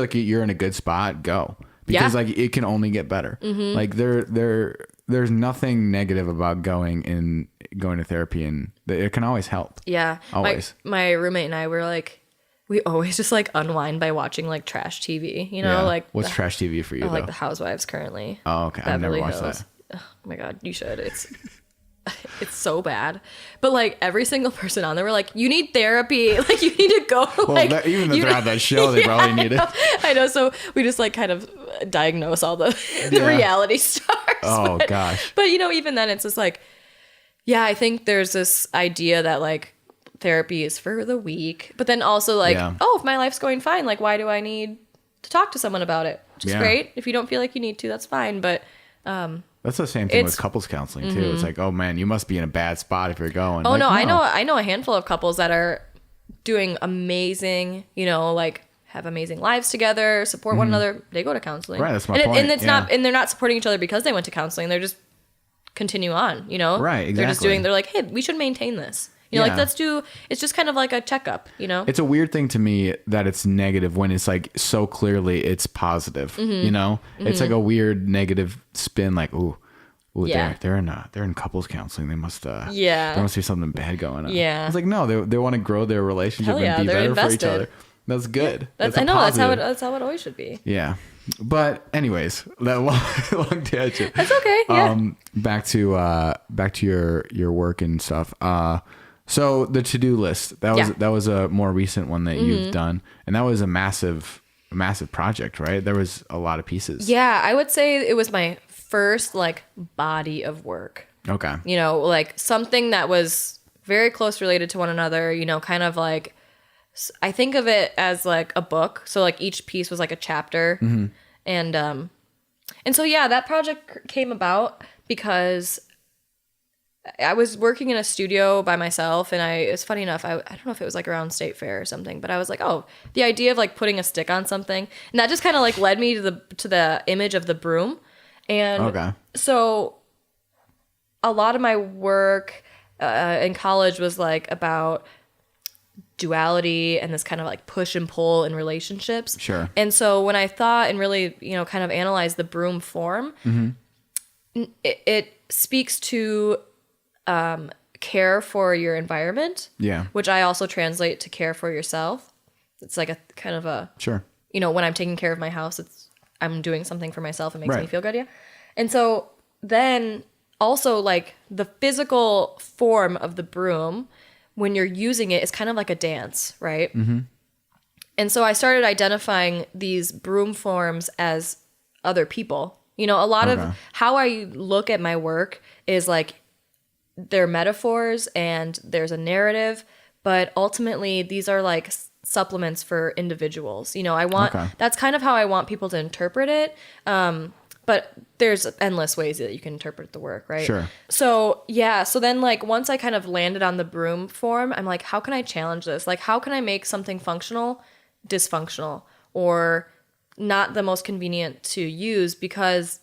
like you're in a good spot, go. Because like it can only get better. Like there's nothing negative about going to therapy, and it can always help. Yeah. Always. My roommate and I were like, we always just like unwind by watching like trash TV, you know, like what's trash TV for you? Like The Housewives currently. Oh, okay. I've never watched that. Oh my God, you should. It's so bad. But like every single person on there were like, you need therapy. Like you need to go. Well, like, even if they're on that show, they probably need it. I know. So we just like kind of diagnose all the reality stars. Oh gosh. But you know, even then it's just like, I think there's this idea that like therapy is for the weak. But then also like, oh, if my life's going fine, like why do I need to talk to someone about it? Which is great. If you don't feel like you need to, that's fine. But That's the same thing with couples counseling too. It's like, oh man, you must be in a bad spot if you're going. Oh like, no, I know a handful of couples that are doing amazing, you know, like have amazing lives together, support one another. They go to counseling. Right, that's my point. And it's not, and they're not supporting each other because they went to counseling. They're just continue on, you know? Right, exactly. They're just they're like, hey, we should maintain this. You know, like it's just kind of like a checkup, you know? It's a weird thing to me that it's negative when it's like so clearly it's positive, you know? It's like a weird negative spin, like, ooh, they're in couples counseling. They must there must be something bad going on. Yeah. It's like, no, they want to grow their relationship and be better invested for each other. That's good. That's how it always should be. Yeah. But anyways, that long tangent. That's okay. Yeah. Back to your work and stuff. So the to-do list, that was a more recent one that you've done, and that was a massive project, right? There was a lot of pieces. Yeah, I would say it was my first like body of work. Okay. You know, like something that was very close related to one another, you know, kind of like, I think of it as like a book. So like each piece was like a chapter. And so, yeah, that project came about because I was working in a studio by myself, and it's funny enough, I don't know if it was like around State Fair or something, but I was like, oh, the idea of like putting a stick on something, and that just kind of like led me to the image of the broom. And so a lot of my work in college was like about duality and this kind of like push and pull in relationships. Sure. And so when I thought and really, you know, kind of analyzed the broom form, it speaks to care for your environment. Yeah. Which I also translate to care for yourself. It's like a kind of a, you know, when I'm taking care of my house, I'm doing something for myself. It makes me feel good. Yeah. And so then also like the physical form of the broom, when you're using it, is kind of like a dance, right? And so I started identifying these broom forms as other people. You know, a lot of how I look at my work is like they're metaphors and there's a narrative, but ultimately these are like supplements for individuals. You know, that's kind of how I want people to interpret it. But there's endless ways that you can interpret the work, right? Sure. So, yeah. So then, like, once I kind of landed on the broom form, I'm like, how can I challenge this? Like, how can I make something functional dysfunctional or not the most convenient to use? Because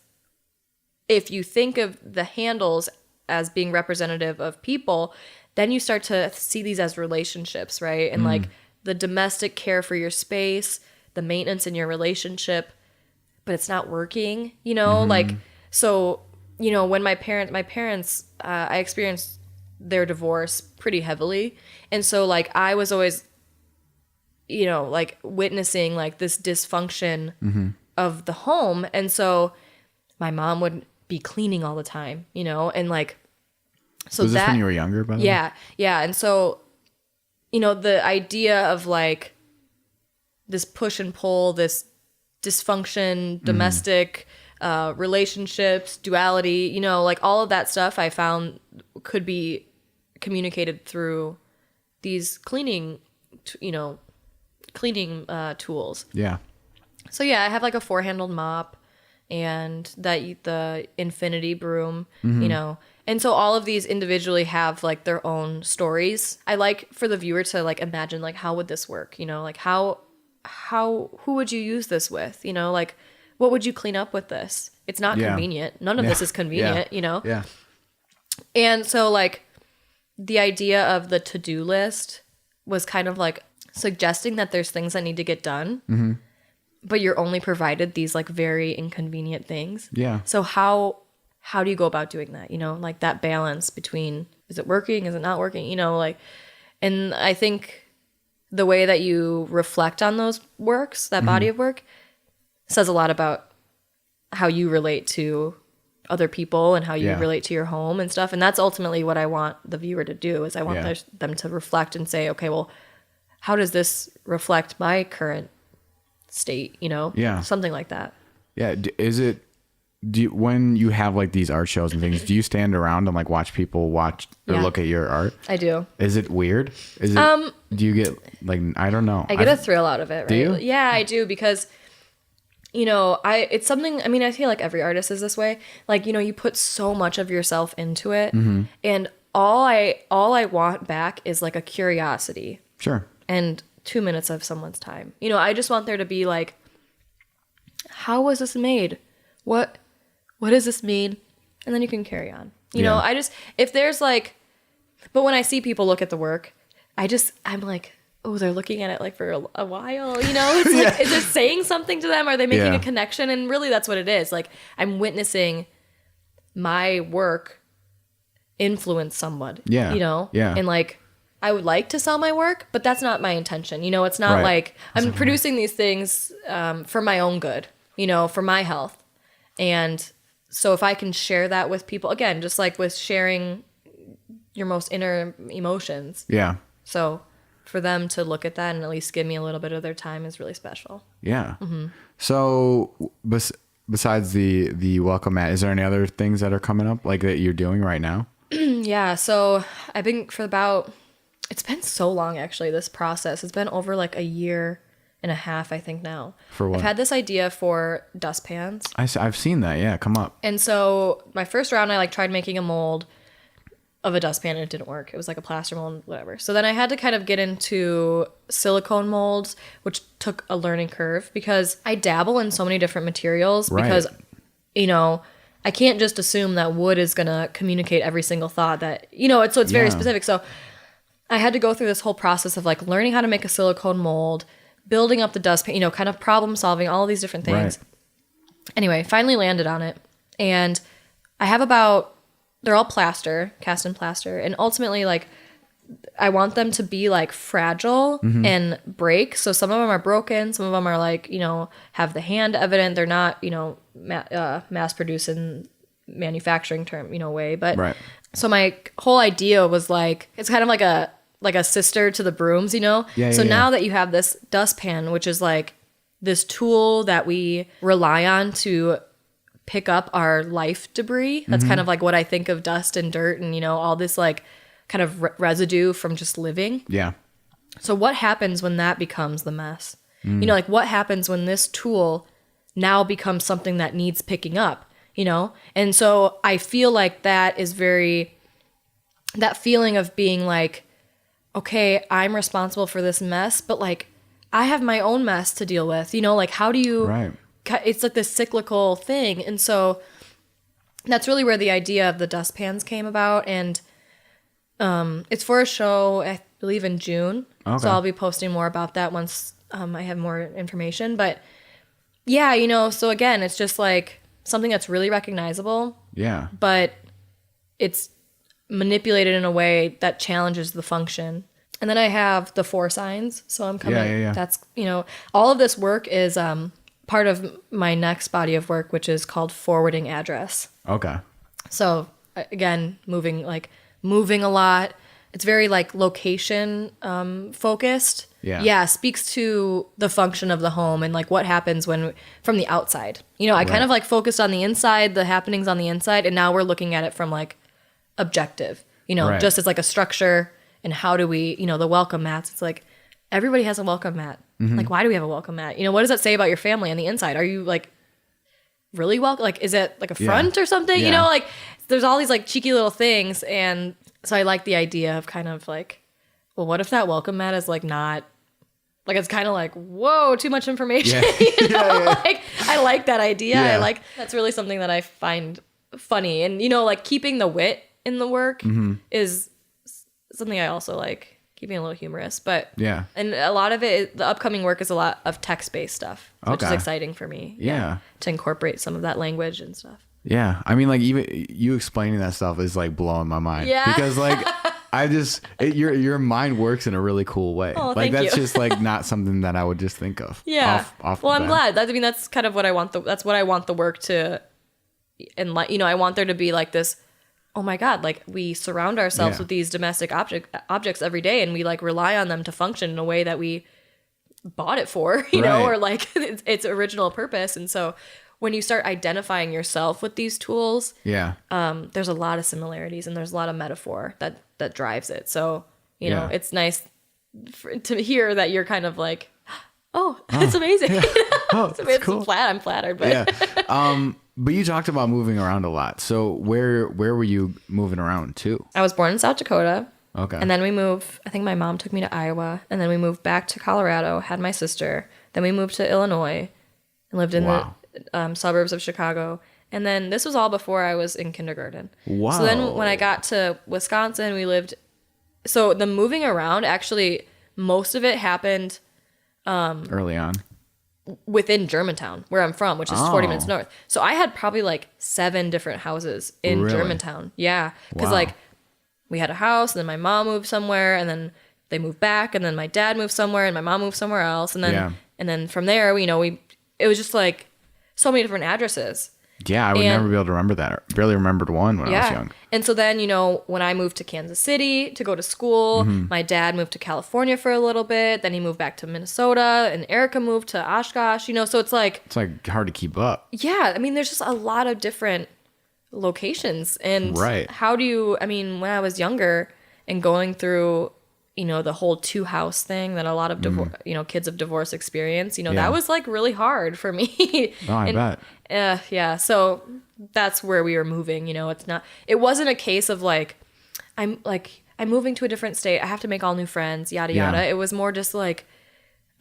if you think of the handles as being representative of people, then you start to see these as relationships, right? And, like, the domestic care for your space, the maintenance in your relationship, but it's not working, you know, like, so, you know, when my parents, I experienced their divorce pretty heavily. And so like, I was always, you know, like witnessing like this dysfunction of the home. And so my mom would be cleaning all the time, you know, and like, so was this when you were younger, by the way? Yeah. And so, you know, the idea of like this push and pull, this dysfunction, domestic relationships, duality, you know, like all of that stuff I found could be communicated through these cleaning tools. Yeah. So yeah, I have like a 4-handled mop and the infinity broom, you know. And so all of these individually have like their own stories. I like for the viewer to like imagine like, how would this work? You know, like who would you use this with? You know, like what would you clean up with this? It's not convenient. None of this is convenient, you know? Yeah. And so like the idea of the to-do list was kind of like suggesting that there's things that need to get done, but you're only provided these like very inconvenient things. Yeah. So how do you go about doing that? You know, like that balance between, is it working? Is it not working? You know, like, and I think the way that you reflect on those works, that body of work, says a lot about how you relate to other people and how you relate to your home and stuff. And that's ultimately what I want the viewer to do, is I want them to reflect and say, okay, well, how does this reflect my current state? You know? Yeah. Something like that. Yeah. When you have like these art shows and things, do you stand around and like watch people watch or look at your art? I do. Is it weird? Do you get like, I don't know. I get a thrill out of it, right? Do you? Yeah, I do, because you know, it's something, I mean, I feel like every artist is this way. Like, you know, you put so much of yourself into it, and all I want back is like a curiosity. Sure. And 2 minutes of someone's time. You know, I just want there to be like, how was this made? What does this mean? And then you can carry on. You know, if there's like, but when I see people look at the work, I'm like, oh, they're looking at it like for a while, you know? It's like, is it saying something to them? Are they making a connection? And really that's what it is. Like, I'm witnessing my work influence someone, you know? Yeah. And like, I would like to sell my work, but that's not my intention. You know, it's not like I'm producing these things for my own good, you know, for my health. And so if I can share that with people, again, just like with sharing your most inner emotions. Yeah. So for them to look at that and at least give me a little bit of their time is really special. Yeah. So besides the welcome mat, is there any other things that are coming up like that you're doing right now? Yeah. So I've been it's been so long actually, this process. It's been over like a year and a half, I think now. For what? I've had this idea for dustpans. I've seen that. Yeah. Come up. And so my first round, I like tried making a mold of a dustpan and it didn't work. It was like a plaster mold, whatever. So then I had to kind of get into silicone molds, which took a learning curve because I dabble in so many different materials because, you know, I can't just assume that wood is going to communicate every single thought that, you know, it's very specific. So I had to go through this whole process of like learning how to make a silicone mold, building up the dustpan, you know, kind of problem solving, all of these different things. Anyway, finally landed on it. And I have they're all plaster, cast in plaster. And ultimately, like, I want them to be like fragile and break. So some of them are broken. Some of them are like, you know, have the hand evident. They're not, you know, mass produced in manufacturing term, you know, way. But so my whole idea was like, it's kind of like a sister to the brooms, you know? So now that you have this dustpan, which is like this tool that we rely on to pick up our life debris. That's kind of like what I think of dust and dirt and, you know, all this like kind of residue from just living. Yeah. So what happens when that becomes the mess? You know, like what happens when this tool now becomes something that needs picking up, you know? And so I feel like that feeling of being like, okay, I'm responsible for this mess, but like I have my own mess to deal with, you know, like how do you, it's like this cyclical thing. And so that's really where the idea of the dustpans came about. And it's for a show, I believe in June. So I'll be posting more about that once I have more information. But yeah, you know, so again, it's just like something that's really recognizable. Yeah. But it's manipulated in a way that challenges the function. And then I have the 4 signs. So I'm coming. Yeah. That's, you know, all of this work is part of my next body of work, which is called Forwarding Address. Okay. So again, moving a lot. It's very like location focused. Yeah. Speaks to the function of the home and like what happens when from the outside. You know, I kind of like focused on the inside, the happenings on the inside, and now we're looking at it from like objective, you know, just as like a structure and how do we, you know, the welcome mats. It's like everybody has a welcome mat. Like, why do we have a welcome mat? You know, what does that say about your family on the inside? Are you like really welcome? Like, is it like a front or something? You know, like there's all these like cheeky little things. And so I like the idea of kind of like, well, what if that welcome mat is like not, like it's kind of like, whoa, too much information. You know? Like I like that idea. I like, that's really something that I find funny. And, you know, like keeping the wit in the work is something I also like. Keeping a little humorous, but and a lot of it, the upcoming work is a lot of text-based stuff, which is exciting for me. To incorporate some of that language and stuff. Yeah, I mean, like even you explaining that stuff is like blowing my mind. Yeah, because like your mind works in a really cool way. Oh, like that's just like not something that I would just think of. Yeah. Well, I'm glad. I mean, that's kind of what I want. That's what I want the work to, and like, you know, I want there to be like this. Oh my God, like we surround ourselves with these domestic objects every day and we like rely on them to function in a way that we bought it for, you know, or like its original purpose. And so when you start identifying yourself with these tools, there's a lot of similarities and there's a lot of metaphor that drives it. So, you know, it's nice to hear that you're kind of like, oh, it's amazing. Oh, So that's it's cool. I'm flattered, but Yeah. But you talked about moving around a lot. So where were you moving around to? I was born in South Dakota. Okay. And then we moved, I think my mom took me to Iowa, and then we moved back to Colorado, had my sister. Then we moved to Illinois and lived in Wow. the suburbs of Chicago. And then this was all before I was in kindergarten. Wow. So then when I got to Wisconsin, so the moving around, actually, most of it happened Early on. within Germantown, where I'm from, which is 40 minutes north. So I had probably like 7 different houses in Really? Germantown. Yeah. Because Wow. like we had a house, and then my mom moved somewhere, and then they moved back, and then my dad moved somewhere, and my mom moved somewhere else. And then, Yeah. and then from there, it was just like so many different addresses. Yeah, I would never be able to remember that. I barely remembered one when I was young. And so then, when I moved to Kansas City to go to school, my dad moved to California for a little bit. Then he moved back to Minnesota, and Erica moved to Oshkosh, so it's like hard to keep up. yeah, I mean, there's just a lot of different locations. And Right. when I was younger and going through, the whole 2-house thing that a lot of kids of divorce experience, that was like really hard for me. Oh, I bet. Yeah. So that's where we were moving, it wasn't a case of I'm moving to a different state. I have to make all new friends, yada, Yeah. yada. It was more just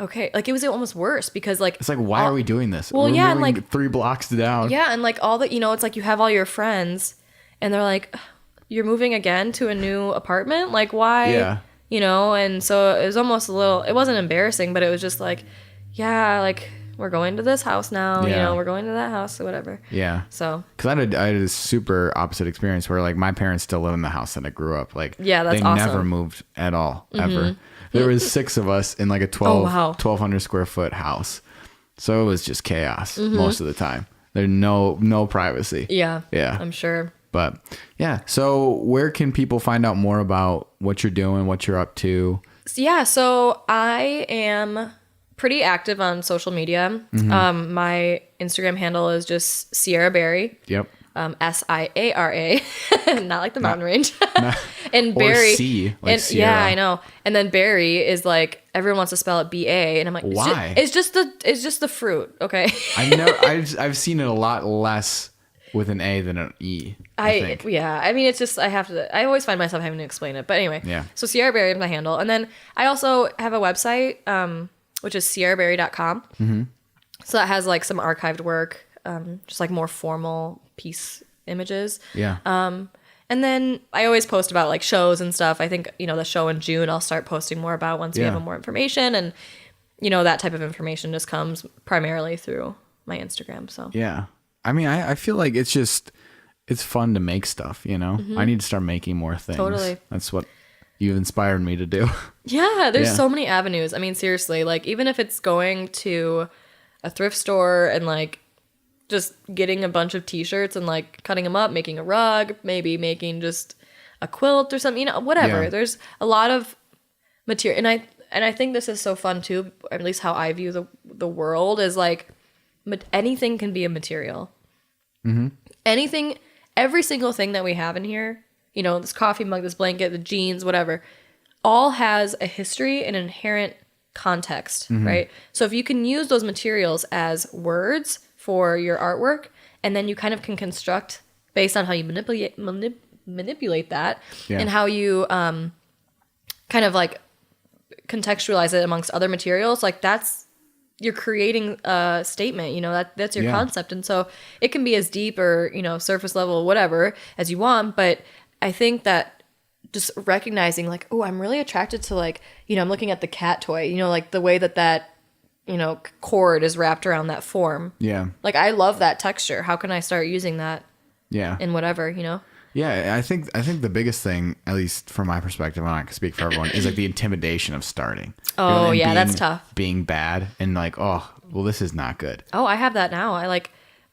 okay, it was almost worse because It's like, why are we doing this? Well, We're yeah, and, moving 3 blocks down. yeah. And all that, it's like you have all your friends and they're like, you're moving again to a new apartment? Like, why? Yeah. And so it was almost it wasn't embarrassing, but it was just yeah, we're going to this house now, Yeah. we're going to that house or whatever. Yeah. So. Because I had a super opposite experience where my parents still live in the house that I grew up. Yeah, that's they awesome. never moved at all, ever. There was 6 of us in a 1,200 square foot house. So it was just chaos most of the time. There's no privacy. Yeah. Yeah. I'm sure. But yeah. So where can people find out more about what you're doing, what you're up to? Yeah. So I am pretty active on social media. My Instagram handle is just Siara Berry. Yep. Siara, not like the mountain range. And Or Berry, C, like and Sierra. yeah, I know. And then berry is everyone wants to spell it B-A, and I'm like, Why? It's just the fruit, okay? I've seen it a lot less with an A than an E. I think. Yeah. I mean, it's just I always find myself having to explain it. But anyway, Yeah. So Siara Berry is my handle, and then I also have a website, which is siaraberry.com. Mm-hmm. So that has some archived work, just more formal piece images. Yeah. And then I always post about shows and stuff. I think, the show in June I'll start posting more about once we have more information. And, that type of information just comes primarily through my Instagram. So Yeah. I mean, I feel like it's fun to make stuff, I need to start making more things. Totally. That's what you've inspired me to do. yeah, there's Yeah. so many avenues. I mean, seriously, even if it's going to a thrift store and just getting a bunch of t-shirts and cutting them up, making a rug, maybe making just a quilt or something, whatever. Yeah. There's a lot of material. And I think this is so fun too, or at least how I view the world is anything can be a material. Mm-hmm. Anything, every single thing that we have in here, this coffee mug, this blanket, the jeans, whatever, all has a history and inherent context, right? So if you can use those materials as words for your artwork, and then you kind of can construct based on how you manipulate that and how you kind of contextualize it amongst other materials, you're creating a statement, that's your concept. And so it can be as deep or, surface level, whatever, as you want. But I think that just recognizing oh, I'm really attracted to I'm looking at the cat toy, the way that cord is wrapped around that form. Yeah. I love that texture. How can I start using that Yeah. in whatever, Yeah, I think the biggest thing, at least from my perspective, and I can speak for everyone, is the intimidation of starting. Oh, And yeah, that's tough. Being bad and oh, well, this is not good. Oh, I have that now.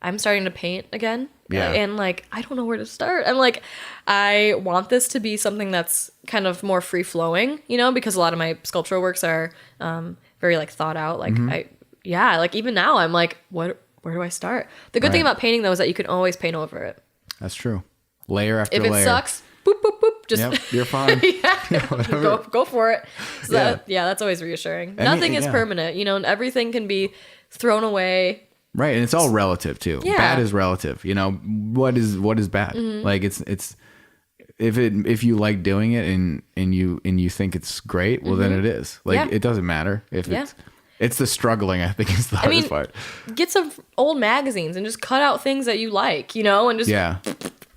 I'm starting to paint again. Yeah. And I don't know where to start. I'm I want this to be something that's kind of more free flowing, because a lot of my sculptural works are very thought out. Even now I'm where do I start? The good thing about painting though is that you can always paint over it. That's true. Layer after If layer. it sucks, boop, boop, boop, just Yep, you're fine. go for it. So that's always reassuring. Nothing is permanent, and everything can be thrown away. Right, and it's all relative too. Yeah. Bad is relative. You know, what is bad? Like it's if you like doing it and you think it's great, well then it is. Like it doesn't matter if it's the struggling, I think, is the hardest part. Get some old magazines and just cut out things that you like, you know, and just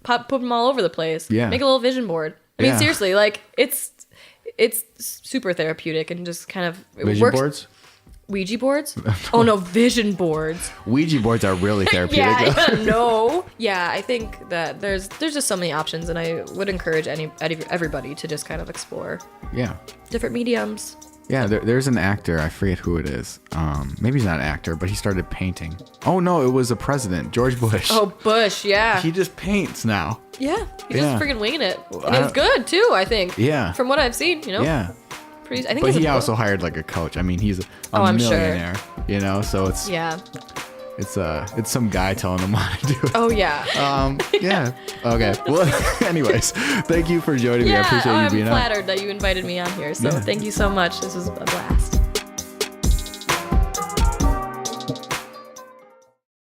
put them all over the place. Yeah. Make a little vision board. I mean, seriously, like it's super therapeutic and just kind of Vision boards? Ouija boards? Oh no, vision boards. Ouija boards are really therapeutic. No. Yeah, I think that there's just so many options, and I would encourage everybody to just kind of explore. Yeah. Different mediums. Yeah, there's an actor, I forget who it is. Maybe he's not an actor, but he started painting. Oh no, it was a president, George Bush. Oh, Bush, yeah. He just paints now. Yeah, he's just freaking winging it. And it was good too, I think. Yeah. From what I've seen, you know. Yeah. I think but he also hired like a coach. I mean, he's a millionaire, you know, so it's it's some guy telling him how to do it. Oh yeah. Yeah. Okay. Well, anyways, thank you for joining me. I appreciate you being on. I'm flattered that you invited me on here. So thank you so much. This was a blast.